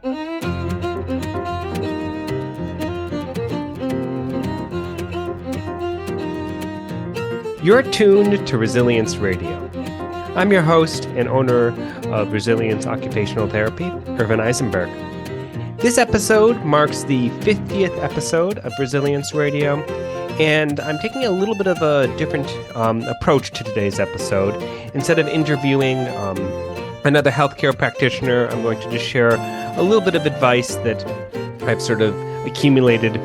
You're tuned to Resilience Radio. I'm your host and owner of Resilience Occupational Therapy, Irvin Eisenberg. This episode marks the 50th episode of Resilience Radio, and I'm taking a little bit of a different approach to today's episode. Instead of interviewing another healthcare practitioner, I'm going to just share a little bit of advice that I've sort of accumulated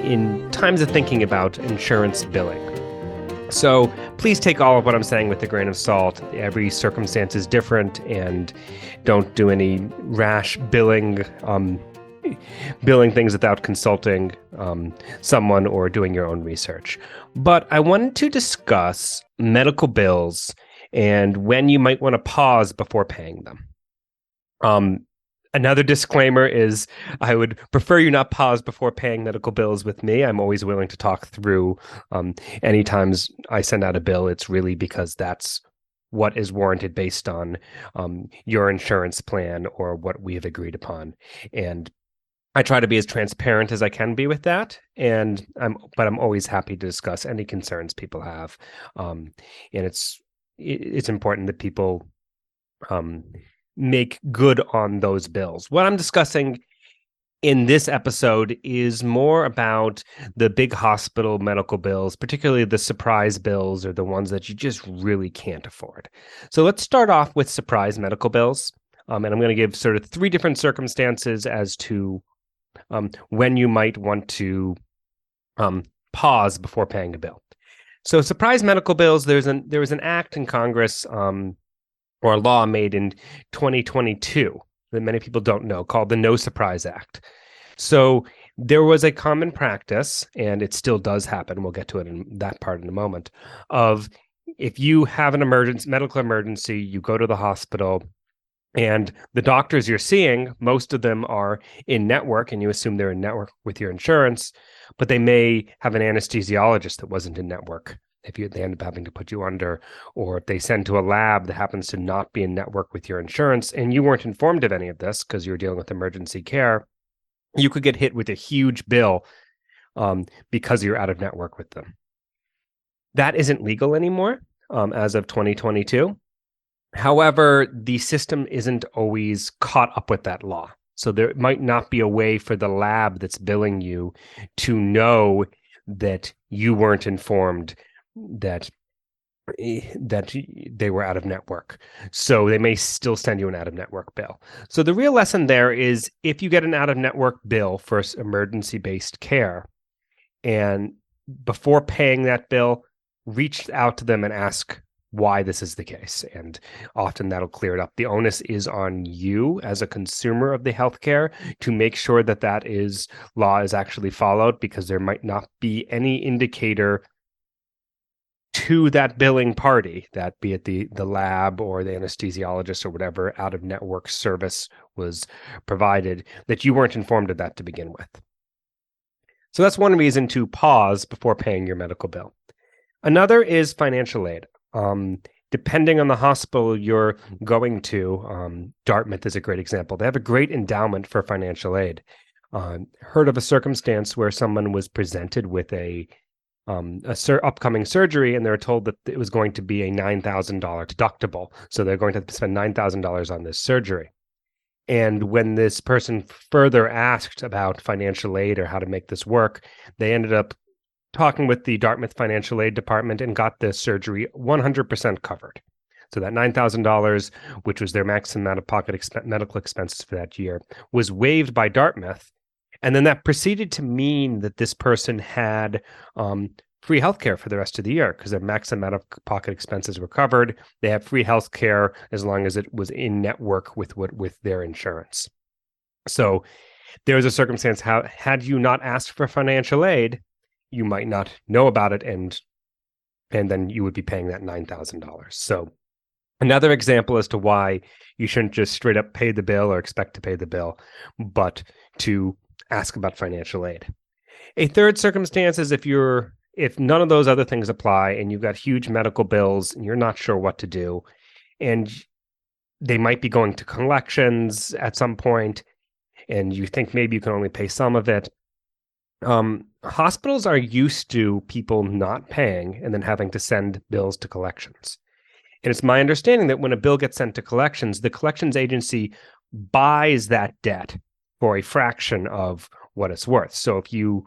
in times of thinking about insurance billing. So please take all of what I'm saying with a grain of salt. Every circumstance is different, and don't do any rash billing things without consulting someone or doing your own research. But I wanted to discuss medical bills and when you might want to pause before paying them. Another disclaimer is I would prefer you not pause before paying medical bills with me. I'm always willing to talk through any times I send out a bill. It's really because that's what is warranted based on your insurance plan or what we have agreed upon. And I try to be as transparent as I can be with that. But I'm always happy to discuss any concerns people have. And it's important that people make good on those bills. What I'm discussing in this episode is more about the big hospital medical bills, particularly the surprise bills or the ones that you just really can't afford. So let's start off with surprise medical bills. And I'm going to give sort of three different circumstances as to when you might want to pause before paying a bill. So surprise medical bills, there was an act in Congress or a law made in 2022 that many people don't know called the No Surprise Act. So there was a common practice, and it still does happen, we'll get to it in that part in a moment, of if you have an medical emergency, you go to the hospital, and the doctors you're seeing, most of them are in network, and you assume they're in network with your insurance, but they may have an anesthesiologist that wasn't in network if they end up having to put you under, or if they send to a lab that happens to not be in network with your insurance, and you weren't informed of any of this because you're dealing with emergency care, you could get hit with a huge bill because you're out of network with them. That isn't legal anymore as of 2022. However, the system isn't always caught up with that law. So there might not be a way for the lab that's billing you to know that you weren't informed that they were out of network. So they may still send you an out-of-network bill. So the real lesson there is if you get an out-of-network bill for emergency-based care, and before paying that bill, reach out to them and ask why this is the case. And often that'll clear it up. The onus is on you as a consumer of the healthcare to make sure that law is actually followed, because there might not be any indicator to that billing party, that be it the lab or the anesthesiologist or whatever out-of-network service was provided, that you weren't informed of that to begin with. So that's one reason to pause before paying your medical bill. Another is financial aid. Depending on the hospital you're going to, Dartmouth is a great example. They have a great endowment for financial aid. Heard of a circumstance where someone was presented with a upcoming surgery, and they're told that it was going to be a $9,000 deductible. So they're going to spend $9,000 on this surgery. And when this person further asked about financial aid or how to make this work, they ended up talking with the Dartmouth Financial Aid Department and got the surgery 100% covered. So that $9,000, which was their maximum out-of-pocket medical expenses for that year, was waived by Dartmouth. And then that proceeded to mean that this person had free healthcare for the rest of the year because their maximum out-of-pocket expenses were covered. They have free healthcare as long as it was in network with their insurance. So there was a circumstance had you not asked for financial aid, you might not know about it, and then you would be paying that $9,000. So another example as to why you shouldn't just straight up pay the bill or expect to pay the bill, but to ask about financial aid. A third circumstance is if none of those other things apply and you've got huge medical bills and you're not sure what to do, and they might be going to collections at some point, and you think maybe you can only pay some of it. Hospitals are used to people not paying and then having to send bills to collections. And it's my understanding that when a bill gets sent to collections, the collections agency buys that debt for a fraction of what it's worth. So if you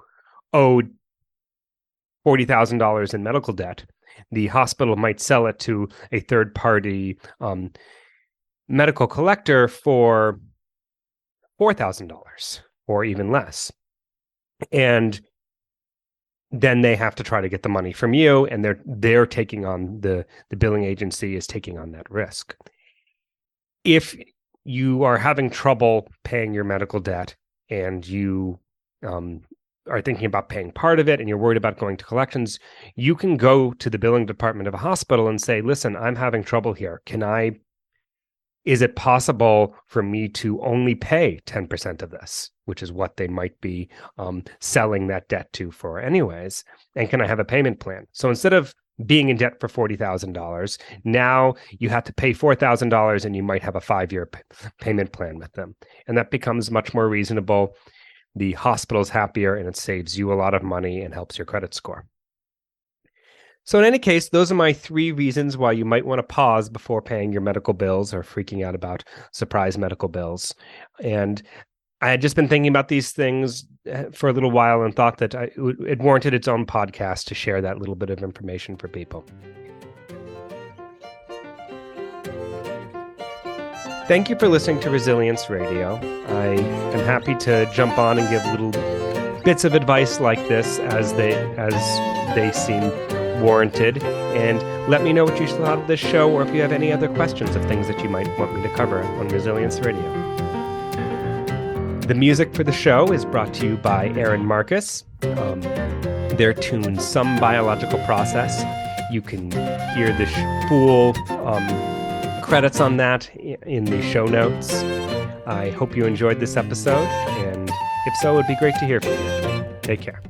owed $40,000 in medical debt, the hospital might sell it to a third-party medical collector for $4,000 or even less. And then they have to try to get the money from you, and they're taking on the billing agency is taking on that risk. If you are having trouble paying your medical debt and you are thinking about paying part of it and you're worried about going to collections, you can go to the billing department of a hospital and say, listen, I'm having trouble here. Is it possible for me to only pay 10% of this, which is what they might be selling that debt to for anyways? And can I have a payment plan? So instead of being in debt for $40,000, now you have to pay $4,000 and you might have a 5-year payment plan with them. And that becomes much more reasonable. The hospital's happier and it saves you a lot of money and helps your credit score. So in any case, those are my 3 reasons why you might want to pause before paying your medical bills or freaking out about surprise medical bills. And I had just been thinking about these things for a little while and thought that it warranted its own podcast to share that little bit of information for people. Thank you for listening to Resilience Radio. I am happy to jump on and give little bits of advice like this as they seem warranted, and let me know what you thought of this show, or if you have any other questions of things that you might want me to cover on Resilience Radio. The music for the show is brought to you by Aaron Marcus. Their tune Some Biological Process. You can hear the full credits on that in the show notes. I hope you enjoyed this episode, and if so, it would be great to hear from you. Take care.